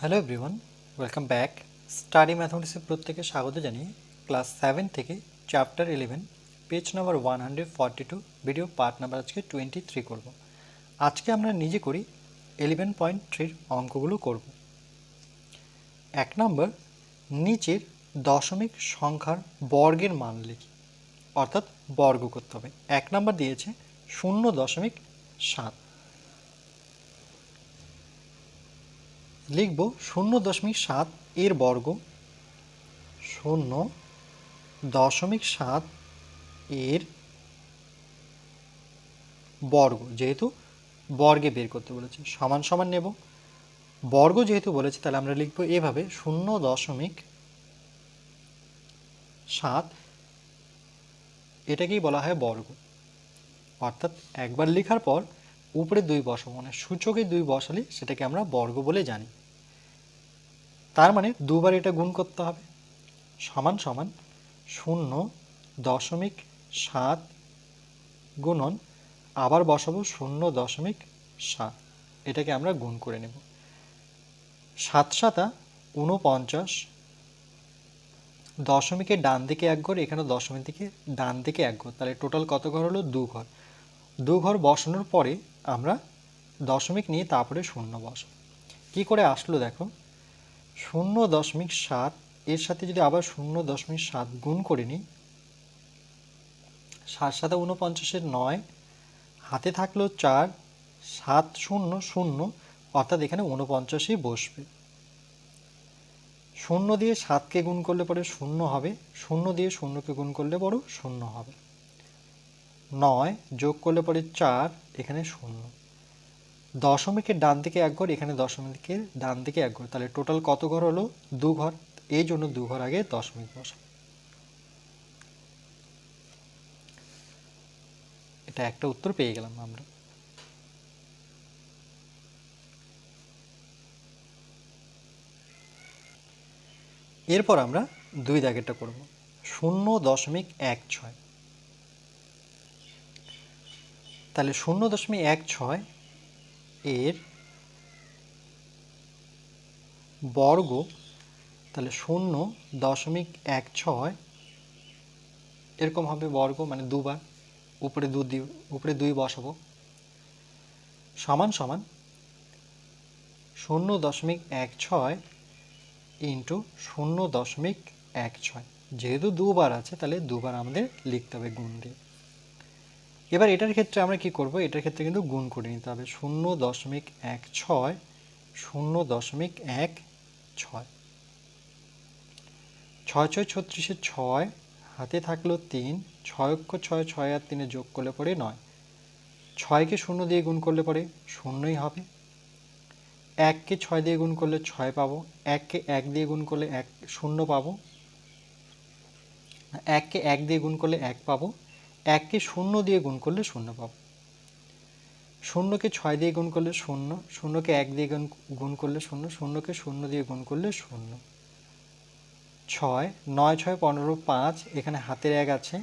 Hello everyone, welcome back. Study ম্যাথমেটিক্সে প্রত্যেকে স্বাগত জানিয়ে ক্লাস 7 থেকে chapter 11 page number 142 video part number আজকে 23 করব। আজকে আমরা নিজে করি 11.3 অঙ্কগুলো করব। 1 নম্বর, নিচের দশমিক সংখ্যার বর্গের মান লিখি, অর্থাৎ বর্গ করতে হবে। 1 নম্বর দিয়েছে 0.7, লিখব 0.7 এর বর্গ, 0.7 এর বর্গ, যেহেতু বর্গে বের করতে বলেছে, সমান সমান নেব। বর্গ যেহেতু বলেছে তাহলে আমরা লিখব এভাবে 0.7, এটাকেই বলা হয় বর্গ। অর্থাৎ একবার লেখার পর উপরে 2 বসাবো, মানে সূচকে 2 বসালে সেটাকে আমরা বর্গ বলে জানি। তার মানে দুবার এটা গুণ করতে হবে, সমান সমান 0.7 গুণন আবার বসাবো 0.7, এটাকে আমরা গুণ করে নেব। 7 7 49, দশমিকের ডান দিকে 1 ঘর, এখানে দশমিক দিকে ডান দিকে 1 ঘর, তাহলে টোটাল কত ঘর হলো? 2 ঘর। 2 ঘর বসানোর পরে আমরা দশমিক নিয়ে তারপরে শূন্য বসাবো। কী করে আসলো দেখো, 0.7 এর সাথে যদি আবার 0.7 গুণ করে নিই, 7 7 49 9, হাতে থাকলো 4, 7 0 0, অর্থাৎ এখানে 49ই বসবে। 0 দিয়ে 7কে গুণ করলে পরে 0 হবে, 0 দিয়ে 0কে গুণ করলে পরেও 0 হবে। 9 যোগ করলে পরে 4, এখানে 0। দশমিকের ডান দিকে 1 ঘর, এখানে দশমিকের ডান দিকে 1 ঘর, তাহলে টোটাল কত ঘর হলো? 2 ঘর। এই জন্য 2 ঘর আগে দশমিক বসা। এটা একটা উত্তর পেয়ে গেলাম আমরা। এরপর আমরা 2 দাগেরটা করব, 0.16। তাহলে 0.16 এর বর্গ, তাহলে 0.16 এরকম হবে বর্গ, মানে দুবার, উপরে 2 বসাবো, সমান সমান 0.16 ইন্টু 0.16, যেহেতু দুবার আছে তাহলে দুবার আমাদের লিখতে হবে গুণ দিয়ে। এবার এটার ক্ষেত্রে আমরা কি করব, এটার ক্ষেত্রে কিন্তু গুণ করে নিতে হবে। 0.16 0.16, 6 6 36, 6 হাতে থাকলো 3, 6 6 6 আর 3 যোগ করলে পরে 9, 6কে 0 দিয়ে গুণ করলে পরে 0ই হবে। 1কে 6 দিয়ে গুণ করলে 6 পাবো, 1কে 1 দিয়ে গুণ করলে 0 পাবো, 1কে 1 দিয়ে গুণ করলে 1 পাবো, 1কে 0 দিয়ে গুণ করলে 0 পাবো। 0কে 6 দিয়ে গুণ করলে 0, 0কে 1 দিয়ে গুণ করলে 0, 0কে 0 দিয়ে গুণ করলে 0। 6 9 6 15, 5, এখানে হাতের 1 আছে,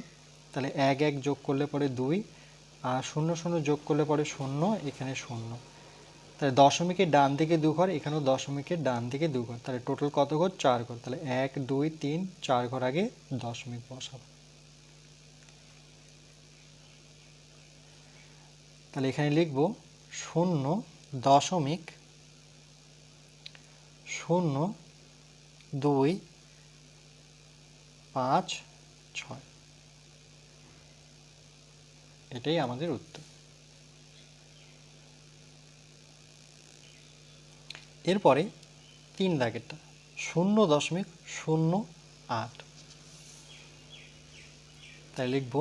তাহলে 1 1 যোগ করলে পরে 2, আর 0 0 যোগ করলে পরে 0, এখানে 0। তাহলে দশমিকের ডান দিকে 2 ঘর, এখানেও দশমিকের ডান দিকে 2 ঘর, তাহলে টোটাল কত ঘর? 4 ঘর। তাহলে 1 2 3 4 ঘর আগে দশমিক বসাবো। তাহলে এখানে লিখব 0.0256, এটাই আমাদের উত্তর। এরপরে 3 দাগেরটা 0.08, তাই লিখব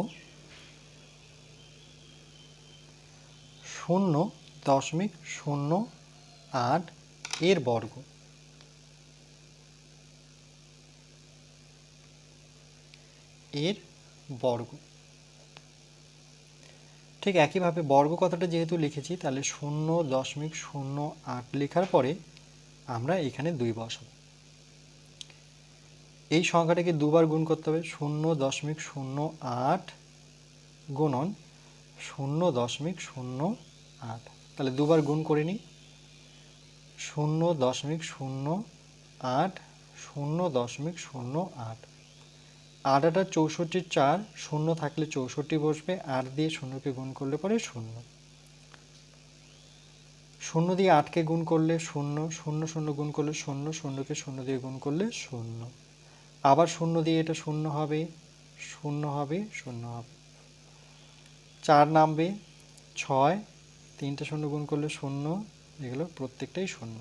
0.08 এর বর্গ, এর বর্গ। ঠিক একইভাবে বর্গ কথাটা যেহেতু লিখেছি, তাহলে 0.08 লেখার পরে আমরা এখানে 2 বসাবো। এই সংখ্যাটাকে দুবার গুণ করতে হবে, 0.08 গুণন 0.08, তাহলে দুবার গুণ করে নিই, 0.08 0.08 8 8 64 4 শূন্য থাকলে 64 বসবে 8 দিয়ে শূন্যকে গুণ করলে পরে শূন্য শূন্য দিয়ে 8কে গুণ করলে শূন্য শূন্য শূন্য গুণ করলে শূন্য শূন্যকে শূন্য দিয়ে গুণ করলে শূন্য আবার শূন্য দিয়ে এটা শূন্য হবে শূন্য হবে শূন্য হবে 4 নামবে 6 3টে শূন্য গুণ করলে শূন্য এগুলো প্রত্যেকটাই শূন্য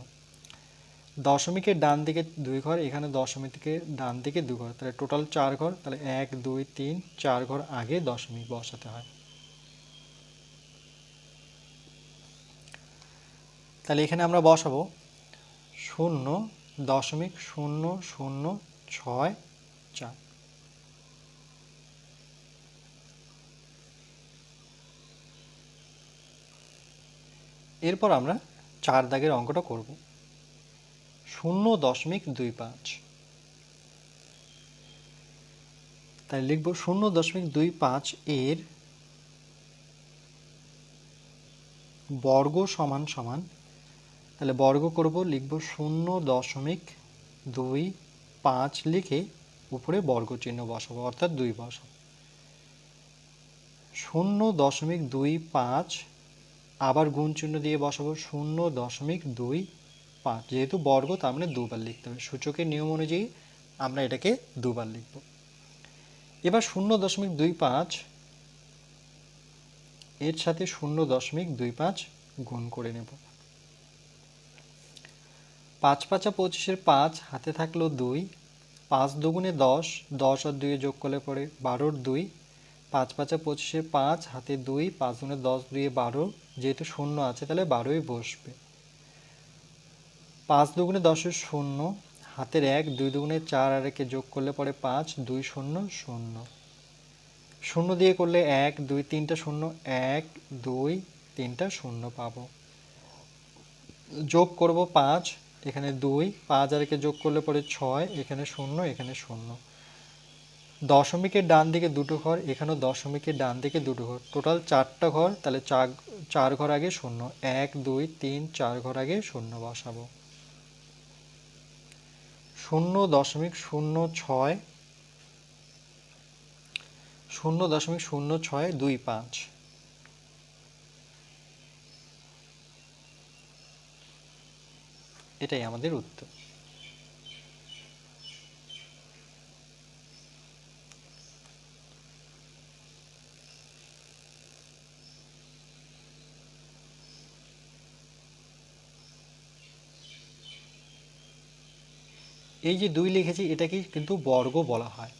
দশমিকের ডান দিকে 2 ঘর এখানে দশমিকের ডান দিকে 2 ঘর তাহলে টোটাল 4 ঘর তাহলে 1 2 3 4 ঘর আগে দশমিক বসাতে হয় তাহলে এখানে আমরা বসাবো 0.0064 এরপর আমরা 4 দাগের অঙ্কটা করব 0.25 তাই লিখব 0.25 এর বর্গ সমান সমান তাহলে বর্গ করব লিখব 0.25 লিখে উপরে বর্গ চিহ্ন বসাবো অর্থাৎ 2 বসাবো 0.25 আবার গুণ চিহ্ন দিয়ে বসাবো 0.25 যেহেতু বর্গ তার মানে দুবার লিখতে হবে সূচকের নিয়ম অনুযায়ী আমরা এটাকে দুবার লিখব এবার 0.25 এর সাথে 0.25 গুণ করে নেব 5 5 25 5 হাতে থাকলো 2 5 দুগুণে 10 10 আর 2 যোগ করলে পরে 12 2 5 5 25 5 হাতে 2 5 দুগুণে 10 2 12 যেহেতু শূন্য আছে তাহলে 12ই বসবে 5 দুগুণে 10 এর শূন্য হাতের 1 2 দুগুণে 4 আর একে যোগ করলে পরে 5 2 0 0 শূন্য দিয়ে করলে 1 2 3টা শূন্য 1 2 3টা শূন্য পাবো যোগ করব 5 এখানে 2 5 আর একে যোগ করলে পরে 6 এখানে 0 এখানে 0 দশমিকের ডান দিকে দুটো ঘর এখানেও দশমিকের ডান দিকে দুটো ঘর টোটাল 4টা ঘর তাহলে 4 ঘর আগে 0 1 2 3 4 ঘর আগে 0 বসাবো 0.06 0.0625 এটাই আমাদের উত্তর এই যে 2 লিখেছি এটাকে কিন্তু বর্গ বলা হয়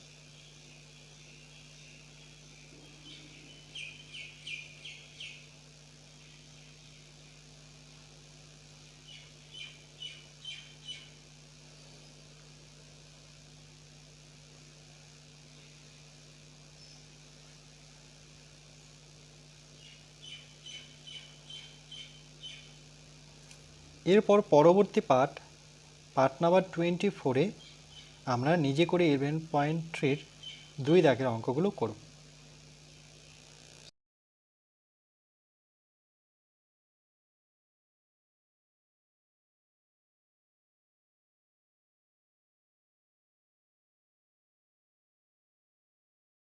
এরপর পরবর্তী পার্ট নাম্বার 24-এ আমরা নিজে করে 11.3 2 দাগের অঙ্কগুলো করব